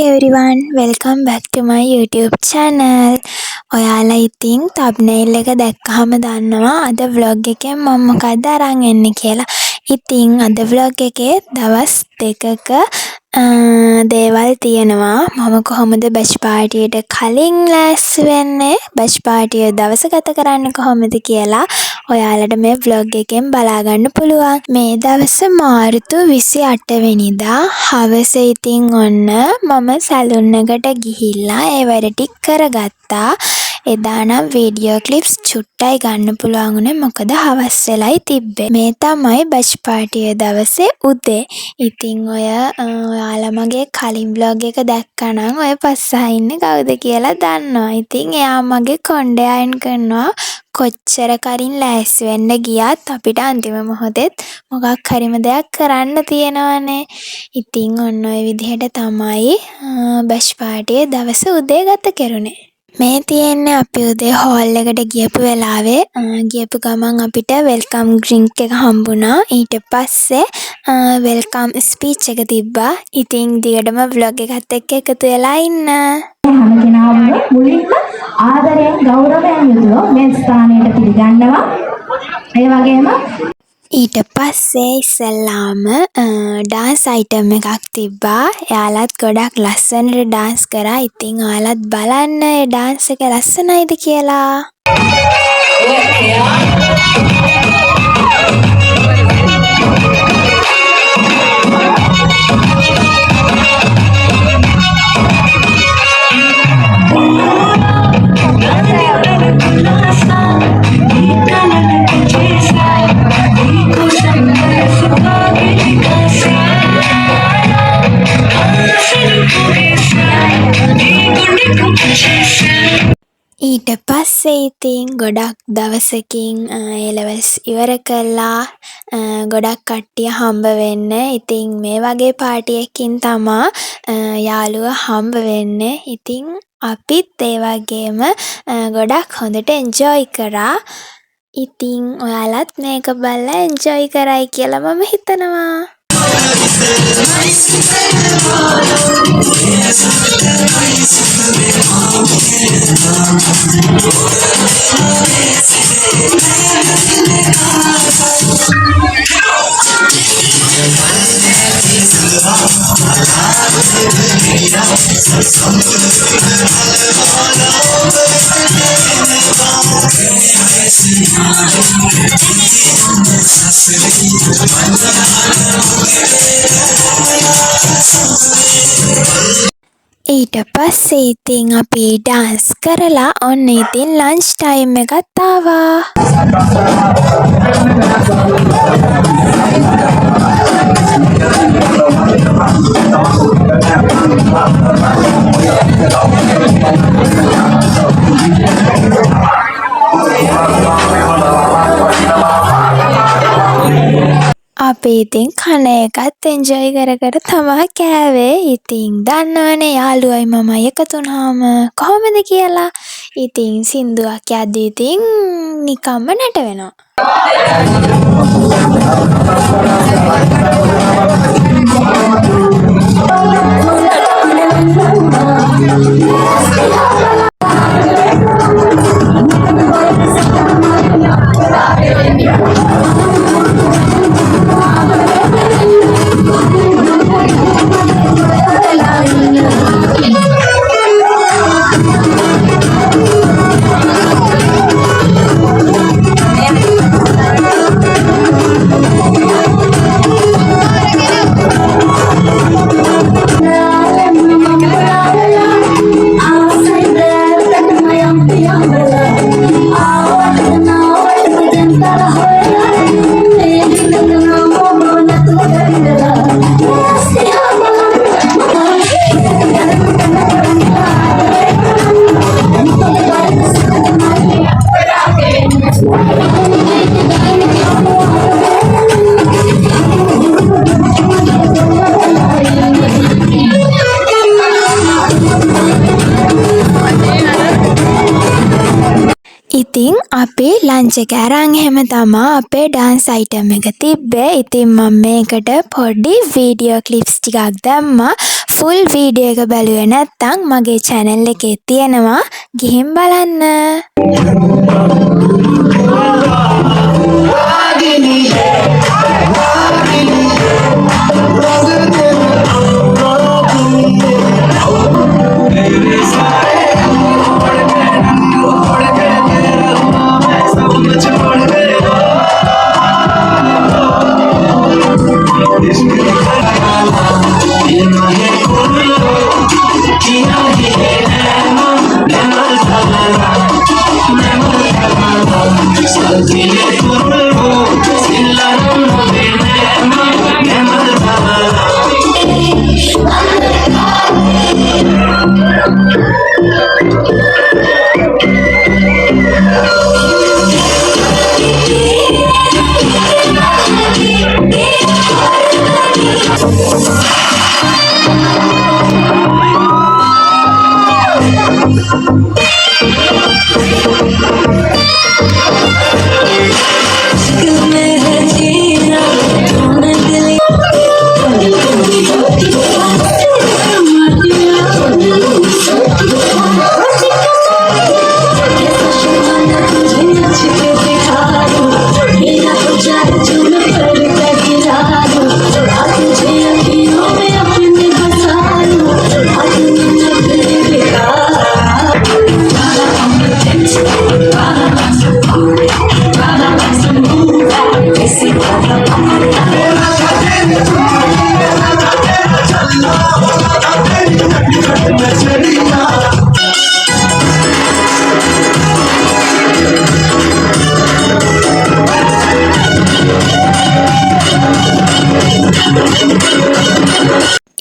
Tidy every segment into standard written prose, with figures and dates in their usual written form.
everyone, welcome back to my YouTube channel. ඔයාලා ඉතින් thumbnail එක දැක්කහම දන්නවා අද vlog එකෙන් මම මොකක්ද අරන් එන්නේ කියලා. ඉතින් අද vlog එකේ දවස් දෙකක දේවල් තියෙනවා. මම කොහොමද බැච් පාර්ටියට කලින් ලෑස්ති වෙන්නේ, බැච් පාර්ටිය දවස ගත කරන්නේ කොහොමද කියලා ඔයාලට මේ vlog එකෙන් බලා ගන්න පුළුවන්. මේ දවස මාර්තු 28 වෙනිදා හවස ඉතින් ඔන්න මම සැලුන් එකට ගිහිල්ලා ඒ වැඩ ටික කරගත්තා. එදා නම් වීඩියෝ ක්ලිප්ස් චුට්ටයි ගන්න පුළුවන් උනේ මොකද හවස් වෙලයි තිබ්බේ. මේ තමයි බැච් පාර්ටිය දවසේ උදේ. ඉතින් ඔයාලා මගේ කලින් vlog එක දැක්කනම් ඔය පස්සහා ඉන්නේ කවුද කියලා දන්නවා. ඉතින් එයා මගේ කොණ්ඩේ අයන් කරනවා. කොච්චර කරින් ලෑස්ති වෙන්න ගියත් අපිට අන්තිම මොහොතෙත් මොකක් හරිම දෙයක් කරන්න තියෙනවනේ. ඉතින් ඔන්න ඔය විදිහට තමයි බැච් පාර්ටියේ දවස උදේ ගත කෙරුණේ. මේ තියෙන්නේ අපි උදේ හෝල් එකට ගියපු වෙලාවේ ගියපු ගමන් අපිට වෙල්කම් ඩ්‍රින්ක් එක හම්බුණා. ඊට පස්සේ වෙල්කම් ස්පීච් එක තිබ්බා. ඉතින් දිගටම vlog එකත් එක්ක එකතු වෙලා ඉන්න. හැම කෙනාම මුලින්ම ආදරයෙන් ගෞරවයෙන් යුතුව මේ ස්ථානයට පිළිගන්නවා. ඒ වගේම ඊට පස්සේ ඉස්සෙල්ලාම ඩාන්ස් අයිටම් එකක් තිබ්බා. එයාලත් ගොඩක් ලස්සනට ඩාන්ස් කරා. ඉතින් ඔයාලත් බලන්න ඒ ඩාන්ස් එක ලස්සනයිද කියලා. ඊට පස්සේ ඉතින් ගොඩක් දවසකින් A-levels ඉවර කළා. ගොඩක් කට්ටිය හම්බ වෙන්න. ඉතින් මේ වගේ පාටි එකකින් තමා යාළුවෝ හම්බ වෙන්නේ. ඉතින් අපිත් ඒ වගේම ගොඩක් හොඳට එන්ජොයි කරා. ඉතින් ඔයාලත් මේක බලලා එන්ජොයි කරයි කියලා මම හිතනවා. ඊට පස්සේ ඉතින් අපි ඩාන්ස් කරලා ඔන්න ඉතින් ලන්ච් ටයිම් එකත් ආවා. අපි ඉතින් කන එකත් එන්ජොයි කර කර තමා කෑවේ. ඉතින් දන්නවනේ යාළුවයි මමයි එකතු වුණාම කොහොමද කියලා. ඉතින් සින්දුවක් යද්දී ඉතින් නිකම්ම නැටවෙනවා. ලන්ච් එක අරන් එහෙම තමා අපේ ඩාන්ස් අයිටම් එක තිබ්බේ. ඉතින් මම මේකට පොඩි වීඩියෝ ක්ලිප්ස් ටිකක් දැම්මා. ෆුල් වීඩියෝ එක බැලුවේ නැත්නම් මගේ channel එකේ තියෙනවා ගිහින් බලන්න.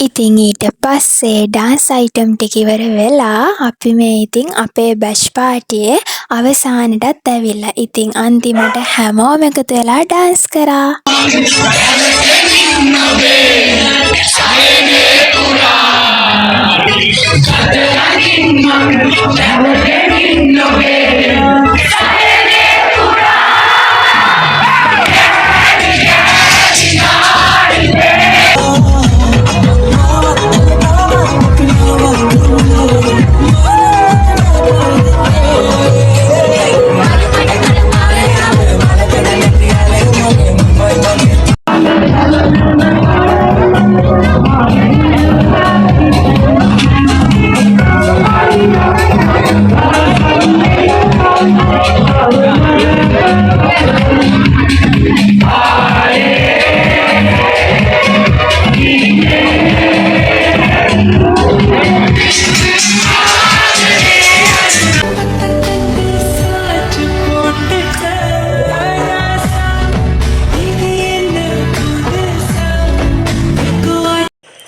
ඉතින් ඊට පස්සේ ඩාන්ස් අයිටම් ටික ඉවර වෙලා අපි මේ ඉතින් අපේ බැෂ් පාටියේ අවසානටත් ඇවිල්ලා. ඉතින් අන්තිමට හැමෝම එකතු වෙලා ඩාන්ස් කරා.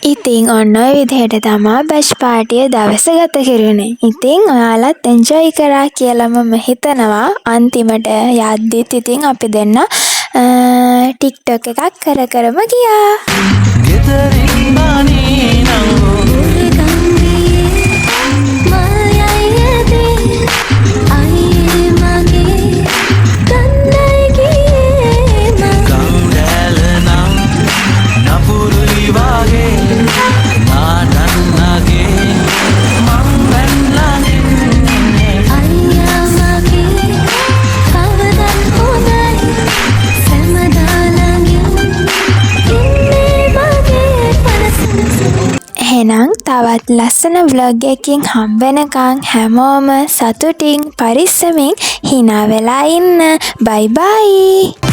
ඉතින් ඔන්න ඔය විදිහට තමා බැෂ් පාටිය දවස ගත කෙරුණේ. ඉතින් ඔයාලත් එන්ජොයි කරා කියලා මම හිතනවා. අන්තිමට යද්දිත් ඉතින් අපි දෙන්න ටික්ටොක් එකක් කරම ගියා. එහෙනම් තවත් ලස්සන vlog එකකින් හම්බෙනකන් හැමෝම සතුටින් පරිස්සමින් hina වෙලා ඉන්න. බයි බයි.